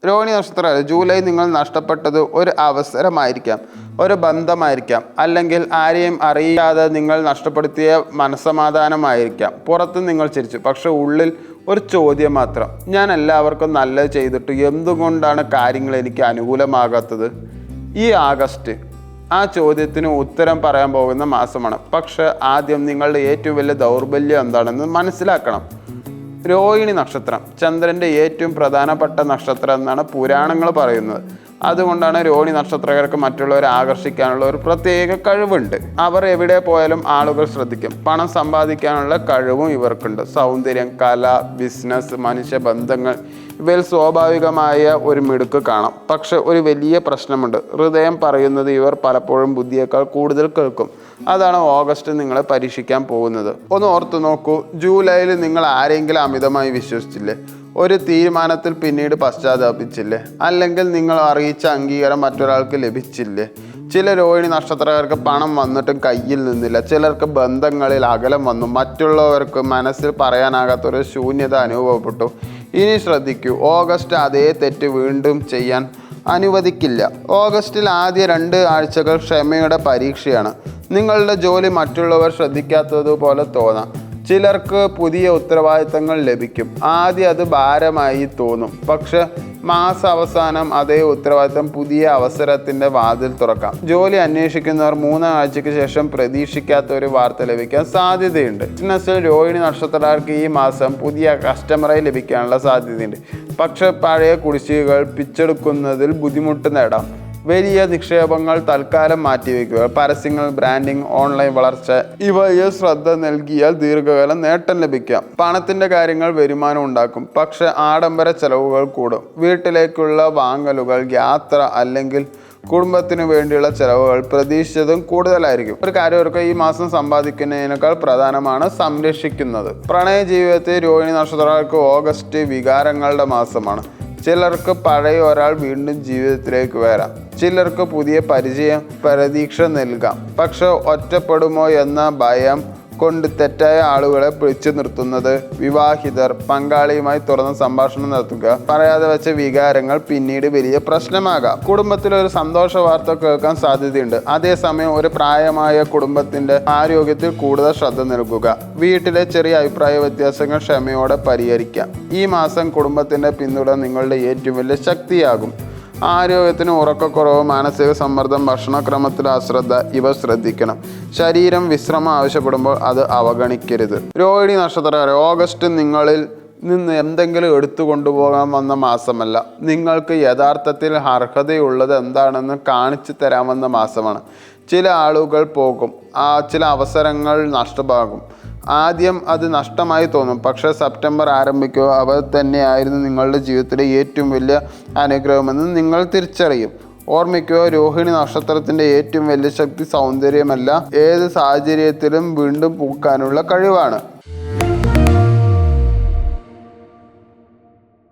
രോഹിണി നക്ഷത്രം ജൂലൈ നിങ്ങൾ നഷ്ടപ്പെട്ടത് ഒരു അവസരമായിരിക്കാം, ഒരു ബന്ധമായിരിക്കാം, അല്ലെങ്കിൽ ആരെയും അറിയാതെ നിങ്ങൾ നഷ്ടപ്പെടുത്തിയ മനസ്സമാധാനമായിരിക്കാം. പുറത്ത് നിങ്ങൾ ചിരിച്ചു, പക്ഷെ ഉള്ളിൽ ഒരു ചോദ്യം മാത്രം: ഞാൻ എല്ലാവർക്കും നല്ലത് ചെയ്തിട്ട് എന്തുകൊണ്ടാണ് കാര്യങ്ങൾ എനിക്ക് അനുകൂലമാകാത്തത്? ഈ ആഗസ്റ്റ് ആ ചോദ്യത്തിന് ഉത്തരം പറയാൻ പോകുന്ന മാസമാണ്. പക്ഷെ ആദ്യം നിങ്ങളുടെ ഏറ്റവും വലിയ ദൗർബല്യം എന്താണെന്ന് മനസ്സിലാക്കണം. രോഹിണി നക്ഷത്രം ചന്ദ്രൻ്റെ ഏറ്റവും പ്രധാനപ്പെട്ട നക്ഷത്രം എന്നാണ് പുരാണങ്ങൾ പറയുന്നത്. അതുകൊണ്ടാണ് രോഹിണി നക്ഷത്രക്കാർക്ക് മറ്റുള്ളവരെ ആകർഷിക്കാനുള്ള ഒരു പ്രത്യേക കഴിവുണ്ട്. അവർ എവിടെ പോയാലും ആളുകൾ ശ്രദ്ധിക്കും. പണം സമ്പാദിക്കാനുള്ള കഴിവും ഇവർക്കുണ്ട്. സൗന്ദര്യം, കല, ബിസിനസ്, മനുഷ്യബന്ധങ്ങൾ ഇവയിൽ സ്വാഭാവികമായ ഒരു മിടുക്ക് കാണാം. പക്ഷെ ഒരു വലിയ പ്രശ്നമുണ്ട്. ഹൃദയം പറയുന്നത് ഇവർ പലപ്പോഴും ബുദ്ധിയേക്കാൾ കൂടുതൽ കേൾക്കും. അതാണ് ഓഗസ്റ്റ് നിങ്ങളെ പരീക്ഷിക്കാൻ പോകുന്നത്. ഒന്ന് ഓർത്തു നോക്കൂ, ജൂലൈയിൽ നിങ്ങൾ ആരെങ്കിലും അമിതമായി വിശ്വസിച്ചില്ലേ? ഒരു തീരുമാനത്തിൽ പിന്നീട് പശ്ചാത്താപിച്ചില്ലേ? അല്ലെങ്കിൽ നിങ്ങൾ അറിയിച്ച അംഗീകാരം മറ്റൊരാൾക്ക് ലഭിച്ചില്ലേ? ചില രോഹിണി നക്ഷത്രക്കാർക്ക് പണം വന്നിട്ടും കയ്യിൽ നിന്നില്ല. ചിലർക്ക് ബന്ധങ്ങളിൽ അകലം വന്നു. മറ്റുള്ളവർക്ക് മനസ്സിൽ പറയാനാകാത്തൊരു ശൂന്യത അനുഭവപ്പെട്ടു. ഇനി ശ്രദ്ധിക്കൂ, ഓഗസ്റ്റ് അതേ തെറ്റ് വീണ്ടും ചെയ്യാൻ അനുവദിക്കില്ല. ഓഗസ്റ്റിൽ ആദ്യ 2 ആഴ്ചകൾ ക്ഷമയുടെ പരീക്ഷയാണ്. നിങ്ങളുടെ ജോലി മറ്റുള്ളവർ ശ്രദ്ധിക്കാത്തതുപോലെ തോന്നാം. ചിലർക്ക് പുതിയ ഉത്തരവാദിത്തങ്ങൾ ലഭിക്കും. ആദ്യം അത് ഭാരമായി തോന്നും. പക്ഷെ മാസാവസാനം അതേ ഉത്തരവാദിത്തം പുതിയ അവസരത്തിൻ്റെ വാതിൽ തുറക്കാം. ജോലി അന്വേഷിക്കുന്നവർ 3 ആഴ്ചയ്ക്ക് ശേഷം പ്രതീക്ഷിക്കാത്ത ഒരു വാർത്ത ലഭിക്കാൻ സാധ്യതയുണ്ട്. ബിസിനസ്സിൽ രോഹിണി നക്ഷത്രക്കാർക്ക് ഈ മാസം പുതിയ കസ്റ്റമറെ ലഭിക്കാനുള്ള സാധ്യതയുണ്ട്. പക്ഷെ പഴയ കുടിശ്ശികകൾ പിച്ചെടുക്കുന്നതിൽ ബുദ്ധിമുട്ട് നേടാം. വലിയ നിക്ഷേപങ്ങൾ തൽക്കാലം മാറ്റിവെക്കുക. പരസ്യങ്ങൾ, ബ്രാൻഡിംഗ്, ഓൺലൈൻ വളർച്ച ഇവയിൽ ശ്രദ്ധ നൽകിയാൽ ദീർഘകാലം നേട്ടം ലഭിക്കാം. പണത്തിൻ്റെ കാര്യങ്ങൾ വരുമാനം ഉണ്ടാക്കും. പക്ഷെ ആഡംബര ചെലവുകൾ കൂടും. വീട്ടിലേക്കുള്ള വാങ്ങലുകൾ, യാത്ര അല്ലെങ്കിൽ കുടുംബത്തിന് വേണ്ടിയുള്ള ചെലവുകൾ പ്രതീക്ഷിച്ചതും കൂടുതലായിരിക്കും. ഒരു കാര്യം ഓർക്കുക, ഈ മാസം സമ്പാദിക്കുന്നതിനേക്കാൾ പ്രധാനമാണ് സംരക്ഷിക്കുന്നത്. പ്രണയ ജീവിതത്തിൽ രോഹിണി നക്ഷത്രക്കാർക്ക് ഓഗസ്റ്റ് വികാരങ്ങളുടെ മാസമാണ്. ചിലർക്ക് പഴയ ഒരാൾ വീണ്ടും ജീവിതത്തിലേക്ക് വരാം. ചിലർക്ക് പുതിയ പരിചയം പ്രതീക്ഷ നൽകാം. പക്ഷെ ഒറ്റപ്പെടുമോ എന്ന ഭയം കൊണ്ട് തെറ്റായ ആളുകളെ പിടിച്ചു നിർത്തുന്നത്. വിവാഹിതർ പങ്കാളിയുമായി തുറന്ന സംഭാഷണം നടത്തുക. പറയാതെ വെച്ച വികാരങ്ങൾ പിന്നീട് വലിയ പ്രശ്നമാകാം. കുടുംബത്തിൽ ഒരു സന്തോഷ വാർത്ത കേൾക്കാൻ സാധ്യതയുണ്ട്. അതേസമയം ഒരു പ്രായമായ കുടുംബത്തിന്റെ ആരോഗ്യത്തിൽ കൂടുതൽ ശ്രദ്ധ നൽകുക. വീട്ടിലെ ചെറിയ അഭിപ്രായ വ്യത്യാസങ്ങൾ ക്ഷമയോടെ പരിഹരിക്കാം. ഈ മാസം കുടുംബത്തിന്റെ പിന്തുണ നിങ്ങളുടെ ഏറ്റവും വലിയ ശക്തിയാകും. ആരോഗ്യത്തിന് ഉറക്കക്കുറവ്, മാനസിക സമ്മർദ്ദം, ഭക്ഷണക്രമത്തിൽ അശ്രദ്ധ ഇവ ശ്രദ്ധിക്കണം. ശരീരം വിശ്രമം ആവശ്യപ്പെടുമ്പോൾ അത് അവഗണിക്കരുത്. രോഹിണി നക്ഷത്രക്കാരെ, ഓഗസ്റ്റ് നിങ്ങളിൽ നിന്ന് എന്തെങ്കിലും എടുത്തു കൊണ്ടുപോകാൻ വന്ന മാസമല്ല. നിങ്ങൾക്ക് യഥാർത്ഥത്തിൽ അർഹതയുള്ളത് എന്താണെന്ന് കാണിച്ചു തരാമെന്ന മാസമാണ്. ചില ആളുകൾ പോകും, ചില അവസരങ്ങൾ നഷ്ടമാകും. ആദ്യം അത് നഷ്ടമായി തോന്നും. പക്ഷേ സെപ്റ്റംബർ ആരംഭിക്കുക അവ തന്നെയായിരുന്നു നിങ്ങളുടെ ജീവിതത്തിലെ ഏറ്റവും വലിയ അനുഗ്രഹമെന്ന് നിങ്ങൾ തിരിച്ചറിയും. ഓർമ്മിക്കുക, രോഹിണി നക്ഷത്രത്തിൻ്റെ ഏറ്റവും വലിയ ശക്തി സൗന്ദര്യമല്ല, ഏത് സാഹചര്യത്തിലും വീണ്ടും പൂക്കാനുള്ള കഴിവാണ്.